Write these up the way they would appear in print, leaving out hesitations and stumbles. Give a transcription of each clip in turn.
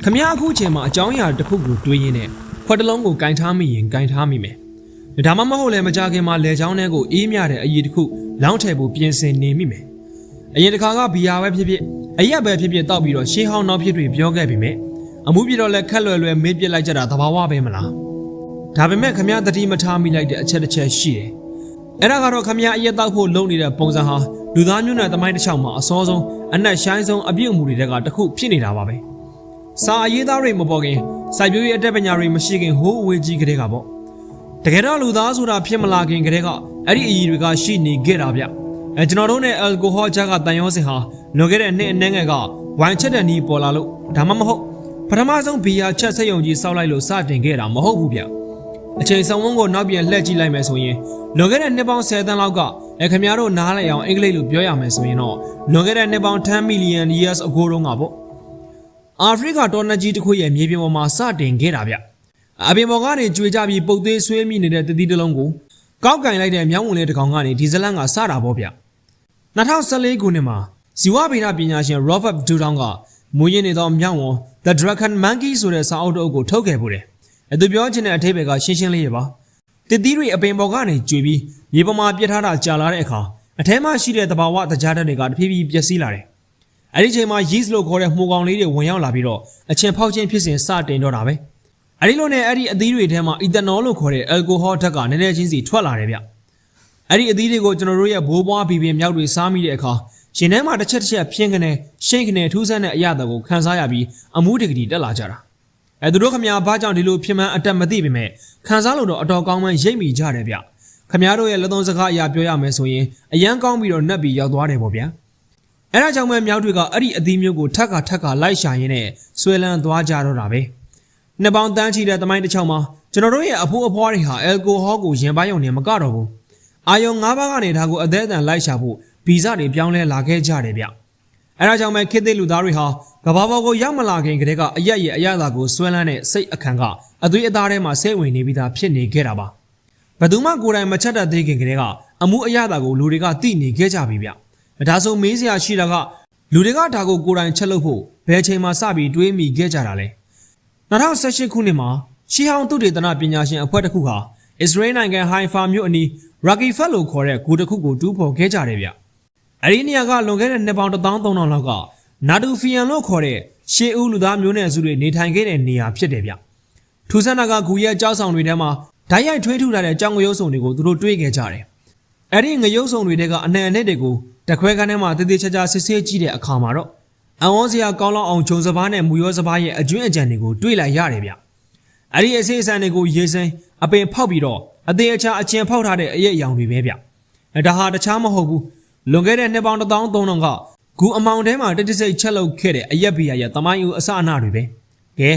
ခမရအခုချိန်မှာအကြောင်းအရာတစ်ခုကိုတွေးရင်းနဲ့ခွက်တလုံးကိုကင်ထားမိရင်ကင်ထားမိမယ်။ဒါမှမဟုတ်လည်းမကြခင်မှာလေချောင်းထဲကိုအေးမြတဲ့အရည်တစ်ခုလောင်းထည့်ဖို့ပြင်ဆင်နေမိမယ်။အရင်တစ်ခါကဘီယာပဲဖြစ်ဖြစ်အရက်ပဲဖြစ်ဖြစ်တောက်ပြီးတော့ရှေးဟောင်းနောက်ဖြစ်တွေပြောခဲ့ပြီမဲ့အမှုပြတော့လည်းခက်လွယ်လွယ်မေးပြစ်လိုက်ကြတာသဘာဝပဲမလား။ဒါပေမဲ့ခမရတတိမထားမိလိုက်တဲ့အချက်တစ်ချက်ရှိတယ်။အဲ့ဒါကတော့ခမရအရက်တောက်ဖို့လုပ်နေတဲ့ပုံစံဟာလူသားမျိုးနွယ်သမိုင်းတစ်ချောင်းမှာအစောဆုံးအနက်ရှိုင်းဆုံးအပြုတ်အမူတွေကတစ်ခုဖြစ်နေတာပါပဲ။စာအရေးသားတွေမပေါ်ခင်စိုက်ပျိုးရေးအတက်ပညာတွေမရှိခင်ဟိုးအဝေးကြီးကလေးကပေါ့တကယ်တော့လူသားဆိုတာဖြစ်မလာခင်ကလေးကအဲ့ဒီအရေးတွေကရှိနေခဲ့တာဗျကျွန်တော်တို့နဲ့အယ်ကိုဟောဂျာကတန်ရောစင်ဟာလွန်ခဲ့တဲ့နှစ်အနည်းငယ်ကဝိုင်ချက်တဲ့နီးပေါ်လာလို့ဒါမှမဟုတ်ပထမဆုံးဘီယာချက်ဆက်ယုံကြီးစောက်လိုက်လို့စတင်ခဲ့တာမဟုတ်ဘူးဗျအချိန်ဆောင်ဝန်းကိုနောက်ပြန်လှည့်ကြည့်လိုက်မယ်ဆိုရင်လွန်ခဲ့တဲ့နှစ်ပေါင်း10တန်းလောက်ကခင်ဗျားတို့နားလည်အောင်အင်္ဂလိပ်လိုပြောရမယ်ဆိုရင်တော့လွန်ခဲ့တဲ့နှစ်ပေါင်း10 million years ago တုန်းကပေါ့အာဖရိကတော်နကြီးတစ်ခုရဲ့မြေပြင်ပေါ်မှာစတင်ခဲ့တာဗျအပြင်ပေါ်ကနေကြွေကြပြီးပုတ်သေးဆွေးမိနေတဲ့တတိတလုံးကိုကောက်ကင်လိုက်တဲ့မြောင်းဝင်လေးတစ်ကောင်ကနေဒီဇလန်ကစတာပေါ့ဗျ2014ခုနှစ်မှာဇီဝဗေဒပညာရှင် Robert Duton ကမွေးရင်းနေသောမြောင်းဝန် The Dragon Monkey ဆိုတဲ့စာအုပ်တစ်အုပ်ကိုထုတ်ခဲ့ပို့တယ်သူပြောချင်တဲ့အထိပ္ပယ်ကရှင်းရှင်းလေးရပါတတိတွေအပင်ပေါ်ကနေကြွေပြီးမြေပေါ်မှာပြစ်ထားတာကြာလာတဲ့အခါအထဲမှာရှိတဲ့သဘာဝသကြားဓာတ်တွေကတဖြည်းဖြည်းပျက်စီးလာတယ်အဲ့ဒီချိန်မှာ yeast လို့ခေါ်တဲ့မှိုကောင်လေးတွေဝင်ရောက်လာပြီးတော့အချင်းဖောက်ချင်းဖြစ်စဉ်စတင်တော့တာပဲအဲ့ဒီလိုနဲ့အဲ့ဒီအသီးတွေထဲမှာ ethanol လို့ခေါ်တဲ့ alcohol ဓာတ်ကနည်းနည်းချင်းစီထွက်လာတယ်ဗျအဲ့ဒီအသီးတွေကိုကျွန်တော်တို့ရဲ့ဘိုးဘွားဘီပင်မြောက်တွေစားမိတဲ့အခါရှင်ထဲမှာတစ်ချက်ဖြင်းကနေရှိန်ကနေထူးဆန်းတဲ့အရာတွေကိုခန်းစားရပြီးအမှုတကတိတက်လာကြတာသူတို့ခမညာဘာကြောင့်ဒီလိုဖြစ်မှန်းအတက်မသိပေမဲ့ခန်းစားလို့တော့အတော်ကောင်းမှန်းရိပ်မိကြတယ်ဗျခမညာတို့ရဲ့လက်သုံးစကားအရာပြောရမယ်ဆိုရင်အရန်ကောင်းပြီးတော့နှက်ပြီးရောက်သွားတယ်ပေါ့ဗျာအဲ့ဒါကြောင့်မှမြောက်တွေကအဲ့ဒီအသီးမျိုးကိုထက်ကလိုက်ရှာရင်းနဲ့ဆွဲလန်းသွားကြတော့တာပဲနှစ်ပေါင်းတန်းချီတဲ့သမိုင်းတစ်ချောင်းမှာကျွန်တော်တို့ရဲ့အဖိုးအဖွားတွေဟာအယ်ကိုဟောကိုရင်ပိုင်းုံနဲ့မကတော့ဘူးအာယုံ၅ပါးကနေဒါကိုအသေးအံလိုက်ရှာဖို့ဗီဇတွေပြောင်းလဲလာခဲ့ကြတယ်ဗျအဲ့ဒါကြောင့်မှခေတ်သစ်လူသားတွေဟာကဘာပေါ်ကိုရောက်မလာခင်ကတည်းကအရက်ရဲ့အရသာကိုဆွဲလန်းတဲ့စိတ်အခမ်းကအသွေးအသားထဲမှာစိတ်ဝင်နေပြီးသားဖြစ်နေခဲ့တာပါဘယ်သူမှကိုယ်တိုင်မချက်တတ်သေးခင်ကတည်းကအမှုအရသာကိုလူတွေကသိနေခဲ့ကြပြီဗျဒါဆိုမေးစရာရှိတာကလူတွေကဒါကိုကိုယ်တိုင်ချက်လုပ်ဖို့ဘယ်ချိန်မှစပြီးတွေးမိခဲ့ကြတာလဲ2018ခုနှစ်မှာရှီဟောင်းသုတေသနပညာရှင်အဖွဲ့တစ်ခုဟာအစ္စရေးနိုင်ငံဟိုင်ဖာမြို့အနီး Rocky Fell လို့ခေါ်တဲ့ဂူတစ်ခုကိုတူးဖော်ခဲ့ကြတယ်ဗျအဲ့ဒီနေရာကလွန်ခဲ့တဲ့နှစ်ပေါင်း1300လောက်ကနာဒူဖီယန်လို့ခေါ်တဲ့ရှေးဦးလူသားမျိုးနွယ်စုတွေနေထိုင်ခဲ့တဲ့နေရာဖြစ်တယ်ဗျထူးဆန်းတာကဂူရဲ့ကြောက်ဆောင်တွေထဲမှာဓာတ်ရိုက်ထွေးထူထားတဲ့ကြောင်ငရုတ်စုံတွေကိုသူတို့တွေ့ခဲ့ကြတယ်အဲ့ဒီငရုတ်စုံတွေကအနှံအနက်တွေကိုတခွဲခန်းထဲမှာတည်တည်ချာချာစစ်ဆေးကြည့်တဲ့အခါမှာတော့အံဝန်းစရာကောင်းလောက်အောင်ဂျုံစပားနဲ့မူရောစပားရဲ့အကျွင်းအကြံတွေကိုတွေ့လိုက်ရတယ်ဗျအဲ့ဒီအစိအစံတွေကိုရေစိမ်းအပင်ဖောက်ပြီးတော့အသေးအချာအကျင်ဖောက်ထားတဲ့အရက်အယောင်တွေပဲဗျဒါဟာတခြားမဟုတ်ဘူးလွန်ခဲ့တဲ့နှစ်ပေါင်း1300ကဂူအမောင်ထဲမှာတတိစိတ်ချက်လုပ်ခဲ့တဲ့အရက်ဘီယာရဲ့တမိုင်းဦးအစအနတွေပဲကဲ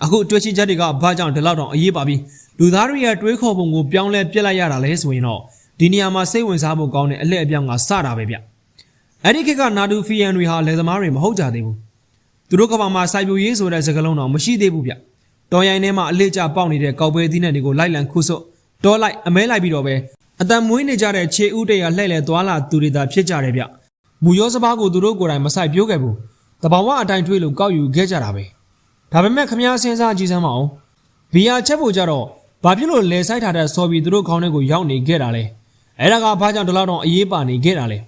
အခုတွေ့ရှိချက်တွေကဘာကြောင့်ဒီလောက်တောင်အရေးပါပြီးလူသားတွေရဲ့တွေးခေါ်ပုံကိုပြောင်းလဲပြစ်လိုက်ရတာလဲဆိုရင်တော့ဒီနေရာမှာစိတ်ဝင်စားဖို့ကောင်းတဲ့အလှည့်အပြောင်းကစတာပဲဗျအဲ့ဒီခေတ်ကနာဒူဖီယန်တွေဟာလယ်သမားတွေမဟုတ်ကြသေးဘူးသူတို့ကဘာမှာစိုက်ပျိုးရေးဆိုတဲ့စကားလုံးတော့မရှိသေးဘူးဗျတော်ရိုင်းထဲမှာအလေးကျပေါက်နေတဲ့ကောက်ပဲသီးနှံတွေကိုလိုက်လံခုစွတ်တောလိုက်အမဲလိုက်ပြီးတော့ပဲအတန်မွေးနေကြတဲ့ခြေဥတရလှည့်လဲသွားလာသူတွေသာဖြစ်ကြတယ်ဗျမူရောစပားကိုသူတို့ကိုယ်တိုင်မဆိုင်ပြိုးခဲ့ဘူးတဘာဝအတိုင်းတွေးလို့ကောက်ယူခဲ့ကြတာပဲဒါပေမဲ့ခမည်းစဉ်းစားကြည့်စမ်းမအောင်ဘီယာချက်ဖို့ကြတော့ဘာဖြစ်လို့လဲဆိုင်ထားတဲ့စော်ပြီးသူတို့ခေါင်းထဲကိုရောက်နေခဲ့တာလဲအဲ့ဒါကဘာကြောင့်ဒီလောက်တော့အရေးပါနေခဲ့တာလ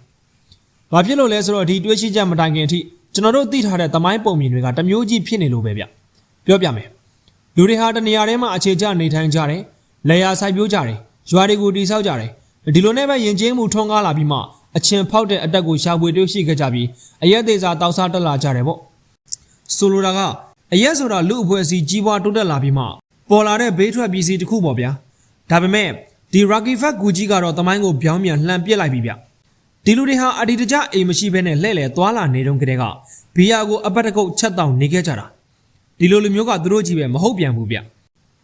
ဲဘာဖြစ်လို့လဲဆိုတော့ဒီတွေးရှိချက်မတိုင်ခင်အထိကျွန်တော်တို့သိထားတဲ့သမိုင်းပုံမြင်တွေကတမျိုးကြီးဖြစ်နေလို့ပဲဗျပြောပြမယ်လူတွေဟာတနေရာထဲမှာအခြေကျနေထိုင်ကြတယ်လေယာစိုက်ပျိုးကြတယ်ရွာတွေကိုတိဆောက်ကြတယ်ဒီလိုနဲ့ပဲယဉ်ကျေးမှုထွန်းကားလာပြီးမှအချင်းဖောက်တဲ့အတက်ကိုရှာဖွေတွေ့ရှိခဲ့ကြပြီးအရက်သေးစာတောက်စားတက်လာကြတယ်ပေါ့ဆိုလိုတာကအရက်ဆိုတာလူအဖွဲ့အစည်းကြီးပွားတိုးတက်လာပြီးမှပေါ်လာတဲ့ဘေးထွက်ပစ္စည်းတစ်ခုပေါ့ဗျာဒါပေမဲ့ဒီ Rocky Fell ဂူကြီးကတော့တမိုင်းကိုပြောင်းပြန်လှန်ပစ်လိုက်ပြီဗျဒီလူတွေဟာအဒီတကြအိမ်မရှိဘဲနဲ့လှဲ့လေသွားလာနေတုန်းကတည်းကဘီယာကိုအပတ်တကုတ်ချက်တောင်နေခဲ့ကြတာဒီလိုလူမျိုးကသူတို့ကြီးပဲမဟုတ်ပြန်ဘူးဗ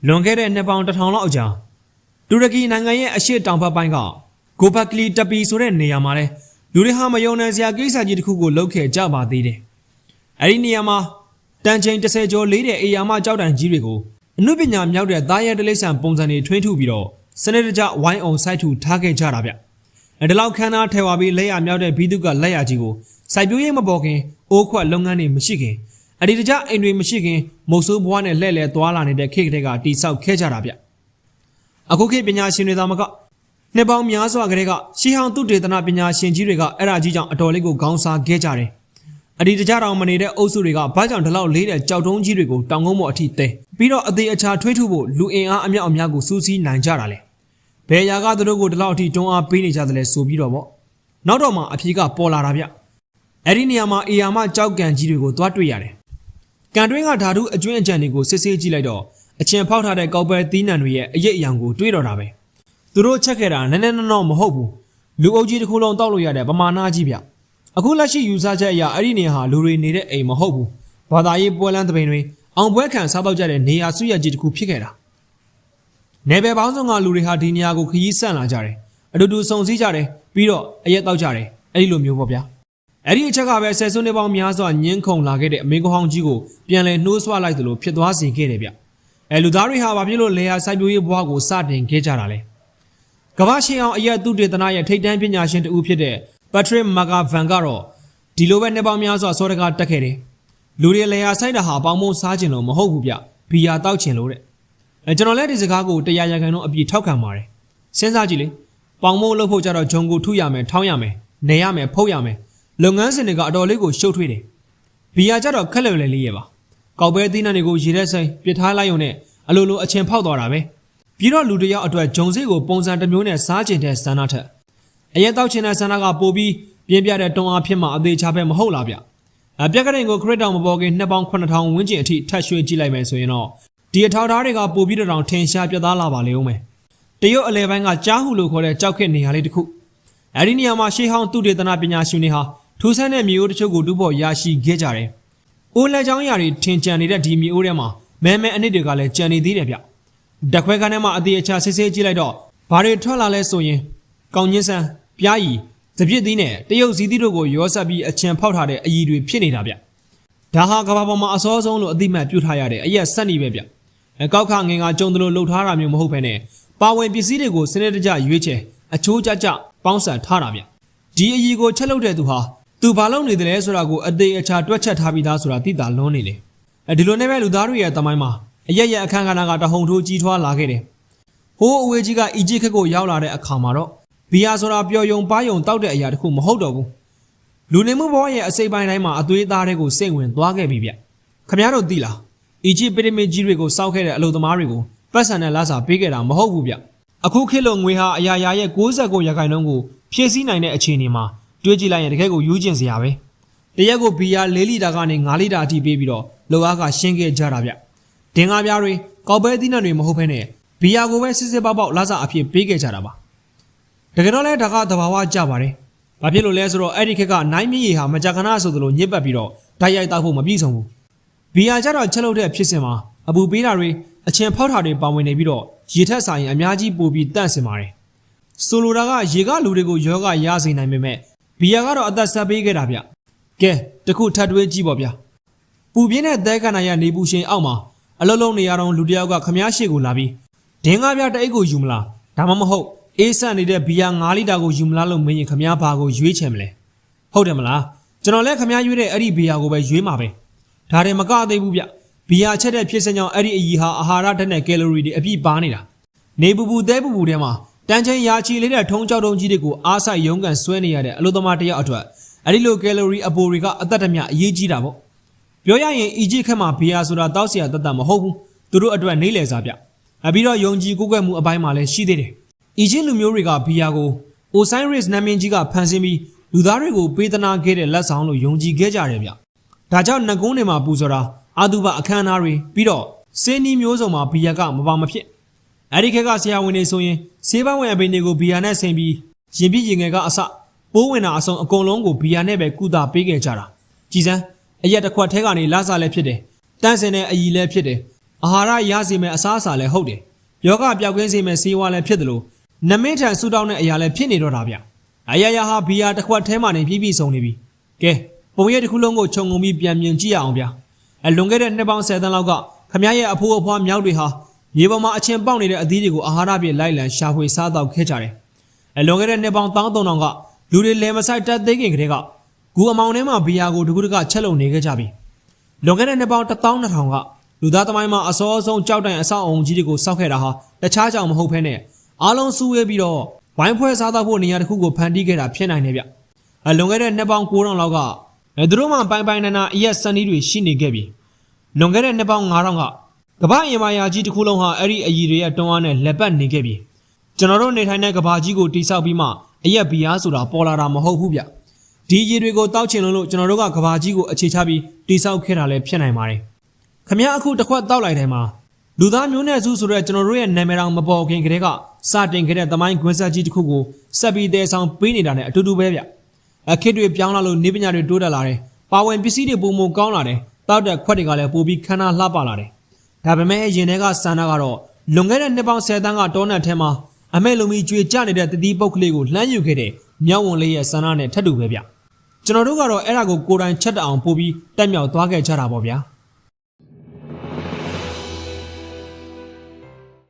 ျလွန်ခဲ့တဲ့နှစ်ပေါင်း1000လောက်အကြာတူရကီနိုင်ငံရဲ့အရှေ့တောင်ဘက်ပိုင်းကဂိုဘက်ကလီတပီဆိုတဲ့နေရာမှာလဲလူတွေဟာမယုံနိုင်စရာကိစ္စကြီးတစ်ခုကိုလုပ်ခဲ့ကြပါသေးတယ်အဲ့ဒီနေရာမှာတန်ချိန်30ကျော်လေးတဲ့အေယာမကြောက်တံကြီးတွေကိုအနုပညာမြောက်တဲ့သားရဲတလိษံပုံစံတွေထွင်းထုပြီးတော့စနစ်တကျဝိုင်းအောင်စိုက်ထူထားခဲ့ကြတာဗျဒီလောက်ခန်းသားထဲဝါပြီးလက်ရမြောက်တဲ့ဘီသူကလက်ရကြီးကိုစိုက်ပျိုးရေးမပေါ်ခင်အိုးခွက်လုပ်ငန်းတွေမရှိခင်အ အဒီတကြအိမ်တွေမရှိခင်မုတ်ဆိုးဘွားနဲ့လှဲ့လဲသွားလာနေတဲ့ခေတ်ကလေးကတိဆောက်ခဲ့ကြတာဗျအခုခေတ်ပညာရှင်တွေသာမကနှစ်ပေါင်းများစွာကလေးကရှီဟောင်သုတေသနပညာရှင်ကြီးတွေကအဲ့ဒါကြီးကြောင့်အတော်လေးကိုခေါင်းစားခဲ့ကြတယ်အဒီတကြတောင်မနေတဲ့အုပ်စုတွေကဘာကြောင့်ဒီလောက်လေးတဲ့ကြောက်တုံးကြီးတွေကိုတောင်ကုန်းပေါ်အထိတဲပြီးတော့အသေးအချာထွေးထုဖို့လူအင်အားအမြောက်အများကိုစူးစီးနိုင်ကြတာလေဘယ်ရာကသူတို့ကိုဒီလောက်အထိတွန်းအားပေးနေကြတယ်လဲဆိုပြီးတော့ပေါ့နောက်တော့မှအဖြေကပေါ်လာတာဗျအဲ့ဒီနေရာမှာအေယာမကြောက်ကန်ကြီးတွေကိုသွားတွေ့ရတယ်ကန်တွင်းကဓာတုအကျွင်းအကြံတွေကိုစစ်ဆေးကြည့်လိုက်တော့အချင်ဖောက်ထားတဲ့ကောက်ပဲသီးနှံတွေရဲ့အရေးအယောင်ကိုတွေးတော့တာပဲသူတို့ချက်ခဲ့တာနည်းနည်းနော်မဟုတ်ဘူးလူအုပ်ကြီးတစ်ခုလုံးတောက်လို့ရတဲ့ပမာဏကြီးဗျအခုလက်ရှိယူဆချက်အရအဲ့ဒီနေရာဟာလူတွေနေတဲ့အိမ်မဟုတ်ဘူးဘာသာရေးပွဲလန်းသဘင်တွေအောင်ပွဲခံစားတော့ကြတဲ့နေရာဆွရကြီးတစ်ခုဖြစ်ခဲ့တာနေပယ်ပေါင်းစုံကလူတွေဟာဒီနေရာကိုခရီးဆန့်လာကြတယ်အတူတူစုံစည်းကြတယ်ပြီးတော့အရက်တောက်ကြတယ်အဲ့ဒီလိုမျိုးပေါ့ဗျာအဲ့ဒီအချက်ကပဲဆယ်စုနှစ်ပေါင်းများစွာညှင်းခုန်လာခဲ့တဲ့အမေကဟောင်းကြီးကိုပြန်လည်နှိုးဆွလိုက်သလိုဖြစ်သွားစေခဲ့တယ်ဗျလူသားတွေဟာဘာဖြစ်လို့လေယာစိုက်ပျိုးရေးဘဝကိုစတင်ခဲ့ကြတာလဲကမ္ဘာရှင်အောင်အရက်သူတေသနာရဲ့ထိပ်တန်းပညာရှင်တဦးဖြစ်တဲ့ Patrick McGavin ကတော့ဒီလိုပဲနှစ်ပေါင်းများစွာစောတကားတက်ခဲ့တယ်လူတွေလေယာစိုက်တာဟာပေါင်းမုံစားခြင်းလို့မဟုတ်ဘူးဗျဘီယာတောက်ခြင်းလို့တဲ့ကျွန်တော်လည်းဒီစကားကိုတရားရခံတော့အပြည့်ထောက်ခံပါတယ်စဉ်းစားကြည့်လေပေါင်မုံလို့ဖို့ကြတော့ဂျုံကိုထုရမယ်ထောင်းရမယ်နေရမယ်ဖုတ်ရမယ်လုပ်ငန်းစဉ်တွေကအတော်လေးကိုရှုပ်ထွေးတယ်ဘီယာကြတော့ခက်လွယ်လွယ်လေးရဲ့ပါကောက်ပဲသီးနှံတွေကိုရေထဲဆိုင်ပစ်ထားလိုက်ရုံနဲ့အလိုလိုအချင်းဖောက်သွားတာပဲပြီးတော့လူတယောက်အတွက်ဂျုံစိတ်ကိုပုံစံတစ်မျိုးနဲ့စားကျင်တဲ့ဆန္ဒထက်အရက်တောက်ချင်တဲ့ဆန္ဒကပိုပြီးပြင်းပြတဲ့တွန်းအားဖြစ်မှအသေးချပဲမဟုတ်လားဗျပြက်ကရင်ကိုခရစ်တောင်မပေါ်ခင်နှစ်ပေါင်း9000ဝန်းကျင်အထိထပ်ရွှေ့ကြည့်လိုက်မယ်ဆိုရင်တော့ဒီအထောက်ထားတွေကပိုပြီးတောင်ထင်ရှားပြသလာပါလေဦးမယ်တရုတ်အလဲပိုင်းကကြားဟုလို့ခေါ်တဲ့ကြောက်ခက်နေရာလေးတစ်ခုအဲဒီနေရာမှာရှေးဟောင်းသုတေသနပညာရှင်တွေဟာထူးဆန်းတဲ့မြေအိုးတချို့ကိုတူဖို့ရရှိခဲ့ကြတယ်။အိုးလက်ချောင်းရာတွေထင်ကြံနေတဲ့ဒီမြေအိုးထဲမှာမဲအနစ်တွေကလည်းကြံနေသေးတယ်ဗျ။ဓာတ်ခွဲခန်းထဲမှာအသေးအချာစစ်ဆေးကြည့်လိုက်တော့ဘာတွေထွက်လာလဲဆိုရင်ကောင်းညင်းဆန်းပြားရီစပြစ်သီးနဲ့တရုတ်ဇီးသီးတို့ကိုရောဆက်ပြီးအချင်ဖောက်ထားတဲ့အရည်တွေဖြစ်နေတာဗျ။ဒါဟာကမ္ဘာပေါ်မှာအစောဆုံးလို့အသိမှတ်ပြုထားရတဲ့အရက်ဆက်နေပဲဗျ။ကောက်ခငင်ကကြုံတယ်လို့လှုပ်ထားတာမျိုးမဟုတ်ဘဲနဲ့ပါဝင်ပစ္စည်းတွေကိုစနစ်တကျရွေးချယ်အချိုးကျကျပေါင်းစပ်ထားတာဗျ။ဒီအရည်ကိုချက်လုပ်တဲ့သူဟာသူဘာလုပ်နေတယ်လဲဆိုတာကိုအသေးအချာတွက်ချက်ထားပြီးသားဆိုတာသိတာလွန်းနေလေဒီလိုနဲ့ပဲလူသားတွေရဲ့တမိုင်းမှာအရက်အခန်းကဏ္ဍကတဟုန်ထိုးကြီးထွားလာခဲ့တယ်ဟိုးအဝေးကြီးကအီဂျစ်ခက်ကိုရောက်လာတဲ့အခါမှာတော့ဘီယာဆိုတာပျော်ယုံပါယုံတောက်တဲ့အရာတခုမဟုတ်တော့ဘူးလူနေမှုဘဝရဲ့အစိပ်ပိုင်းတိုင်းမှာအသွေးအသားတွေကိုစိတ်ဝင်သွားခဲ့ပြီဗျခင်ဗျားတို့သိလားအီဂျစ်ပီရမစ်ကြီးတွေကိုစောက်ခဲ့တဲ့အလုပ်သမားတွေကိုပတ်စံနဲ့လစာပေးခဲ့တာမဟုတ်ဘူးဗျအခုခေတ်လိုငွေဟာအရာရာရဲ့69%ကိုဖြည့်ဆည်းနိုင်တဲ့အခြေအနေမှာတွေးကြည့်လိုက်ရင်တကယ်ကိုယူကျင်စရာပဲတရက်ကိုဘီယာ4လီတာကနေ5လီတာအထိပေးပြီးတော့လောအားကရှင်းခဲ့ကြတာဗျဒင်္ဂါပြားတွေကောက်ပဲသီးနှံတွေမဟုတ်ဘဲနဲ့ဘီယာကိုပဲစစ်စစ်ပေါက်ပေါက်လဆအဖြစ်ပေးခဲ့ကြတာပါတကယ်တော့လဲဒါကသဘာဝကျပါတယ်ဘာဖြစ်လို့လဲဆိုတော့အဲ့ဒီခက်ကနိုင်မြည်ဟာမကြာခဏဆိုသလိုညစ်ပတ်ပြီးတော့ဓာတ်ရိုက်တောက်ဖို့မပြည့်စုံဘူးဘီယာကြတော့ချက်လို့တဲ့ဖြစ်စဉ်မှာအပူပေးတာတွေအချင်ဖောက်တာတွေပါဝင်နေပြီးတော့ရေထက်ဆိုင်အများကြီးပိုပြီးတန့်စင်ပါတယ်ဆိုလိုတာကရေကလူတွေကိုယောဂရစေနိုင်ပေမဲ့ဘီယာကတော့အသက်ဆက်ပေးခဲ့တာဗျကဲတခုထပ်တွေးကြည့်ပါဗျပူပြင်းတဲ့သဲခန္ဓာရနေပူရှင်အောက်မှာအလုံးလုံးနေရတော့လူတယောက်ကခမားရှိကိုလာပြီးဒင်းကားပြတအိတ်ကိုယူမလားဒါမှမဟုတ်အေးဆန့်နေတဲ့ဘီယာ9လီတာကိုယူမလားလို့မင်းရင်ခမားဘာကိုရွေးချယ်မလဲဟုတ်တယ်မလားကျွန်တော်လည်းခမားရွေးတဲ့အဲ့ဒီဘီယာကိုပဲရွေးမှာပဲဒါတွေမကသေးဘူးဗျဘီယာချက်တဲ့ဖြစ်စကြောင်းအဲ့ဒီအကြီးဟာအာဟာရဓာတ်နဲ့ကယ်လိုရီတွေအပြည့်ပါနေတာနေပူပူသဲပူပူထဲမှာတန်ချိန်ရာချီလေးတဲ့ထုံးကြောက်တုံးကြီးတွေကိုအားဆိုင်ရုံးကန်ဆွဲနေရတဲ့အလုပ်သမားတယောက်အတွက်အဲ့ဒီလိုကယ်လိုရီအပိုတွေကအသက်တမျှအရေးကြီးတာပေါ့ပြောရရင်အီဂျစ်ခက်မှာဘီယာဆိုတာတောက်เสียတတ်မဟုတ်ဘူးသူတို့အတွက်နေလေစားပြပြီးတော့ယုံကြည်ကိုးကွယ်မှုအပိုင်းမှာလည်းရှိသေးတယ်အီဂျစ်လူမျိုးတွေကဘီယာကိုအိုဆိုင်ရစ်နာမည်ကြီးကဖန်ဆင်းပြီးလူသားတွေကိုပေးသနာခဲ့တဲ့လက်ဆောင်လို့ယုံကြည်ခဲ့ကြတယ်ဗျဒါကြောင့်ငကုန်းတွေမှာပူဆိုတာအာတုဘအခမ်းအနားတွေပြီးတော့စင်းနီးမျိုးစုံမှာဘီယာကမပါမဖြစ်အဲ့ဒီခက်ကဆရာဝန်တွေဆိုရင်ဆေးပန်းဝင်အပင်တွေကိုဘီယာနဲ့ဆင်ပြီးရင်ပြည့်ရင်ငယ်ကအစပိုးဝင်တာအစုံအကုန်လုံးကိုဘီယာနဲ့ပဲကုသပေးခဲ့ကြတာကြည်စမ်းအရက်တစ်ခွက်ထဲကနေလစားလည်းဖြစ်တယ်တန့်စင်တဲ့အီလည်းဖြစ်တယ်အာဟာရရစေမဲ့အစားအစာလည်းဟုတ်တယ်ယောဂပြောက်ကင်းစေမဲ့ဆေးဝါးလည်းဖြစ်တယ်လို့နမင်းထန်ဆူတောင်းတဲ့အရာလည်းဖြစ်နေတော့တာဗျအရာရာဟာဘီယာတစ်ခွက်ထဲမှာနေပြည့်စုံနေပြီကဲပုံရိပ်တစ်ခုလုံးကိုခြုံငုံပြီးပြန်မြင်ကြည့်ရအောင်ဗျလွန်ခဲ့တဲ့နှစ်ပေါင်း10တန်းလောက်ကခမရဲ့အဖိုးအဖွားမြောက်တွေဟာမြေပေါ်မှာအချင်းပေါက်နေတဲ့အသီးတွေကိုအာဟာရပြည့်လိုက်လံရှာဖွေစားတော့ခဲ့ကြတယ်လွန်ခဲ့တဲ့နှစ်ပေါင်း1300ကလူတွေလဲမဆိုင်တက်သေးခင်ကတည်းကဂူအမောင်ထဲမှာဘီယာကိုတကူတကချက်လုံနေခဲ့ကြပြီ လွန်ခဲ့တဲ့နှစ်ပေါင်း1200ကလူသားသမိုင်းမှာအစောဆုံးကြောက်တိုင်အဆောက်အုံကြီးတွေကိုစောက်ခဲ့တာဟာတခြားကြောင်မဟုတ်ဘဲနဲ့အားလုံးစုဝေးပြီးတော့ဝိုင်းဖွဲ့စားသောက်ဖို့နေရာတစ်ခုကိုဖန်တီးခဲ့တာဖြစ်နိုင်တယ်ဗျလွန်ခဲ့တဲ့နှစ်ပေါင်း9000လောက်ကသူတို့မှပိုင်နာနာအရက်စံဒီတွေရှိနေခဲ့ပြီလွန်ခဲ့တဲ့နှစ်ပေါင်း9000ကကမ္ဘာအင်ပါယာကြီးတစ်ခုလုံးဟာအဲ့ဒီအည်တွေရဲ့တွန်းအားနဲ့လက်ပတ်နေခဲ့ပြီကျွန်တော်တို့နေထိုင်တဲ့ကမ္ဘာကြီးကိုတိဆောက်ပြီးမှအရက်ဘီယာဆိုတာပေါ်လာတာမဟုတ်ဘူးဗျဒီအည်တွေကိုတောက်ချင်လို့ကျွန်တော်တို့ကကမ္ဘာကြီးကိုအခြေချပြီးတိဆောက်ခဲ့တာလည်းဖြစ်နိုင်ပါတယ်ခမရအခုတစ်ခွက်တောက်လိုက်တယ်မှာလူသားမျိုးနွယ်စုဆိုတဲ့ကျွန်တော်တို့ရဲ့နာမည်တော်မပေါ်ခင်ကတည်းကစတင်ခဲ့တဲ့သမိုင်းကွင်းဆက်ကြီးတစ်ခုကိုဆက်ပြီးတည်ဆောင်ပေးနေတာနဲ့အတူတူပဲဗျအခစ်တွေပြောင်းလာလို့နေပညာတွေတိုးတက်လာတယ်ပါဝင်ပစ္စည်းတွေပုံမကောင်းလာတယ်တောက်တဲ့ခွက်တွေကလည်းပိုပြီးခမ်းနားလှပလာတယ်ဒါပေမဲ့ရင်ထဲကစန္ဒကတော့လွန်ခဲ့တဲ့နှစ်ပေါင်း10တန်းကတောနက်ထဲမှာအမဲလုံးကြီးကြွေကြနေတဲ့တတိပုတ်ကလေးကိုလှမ်းယူခဲ့တဲ့မြောက်ဝန်လေးရဲ့စန္ဒနဲ့ထပ်တူပဲဗျကျွန်တော်တို့ကတော့အဲ့ဒါကိုကိုယ်တိုင်ချက်တအောင်ပို့ပြီးတက်မြောက်သွားခဲ့ကြတာပေါ့ဗျာ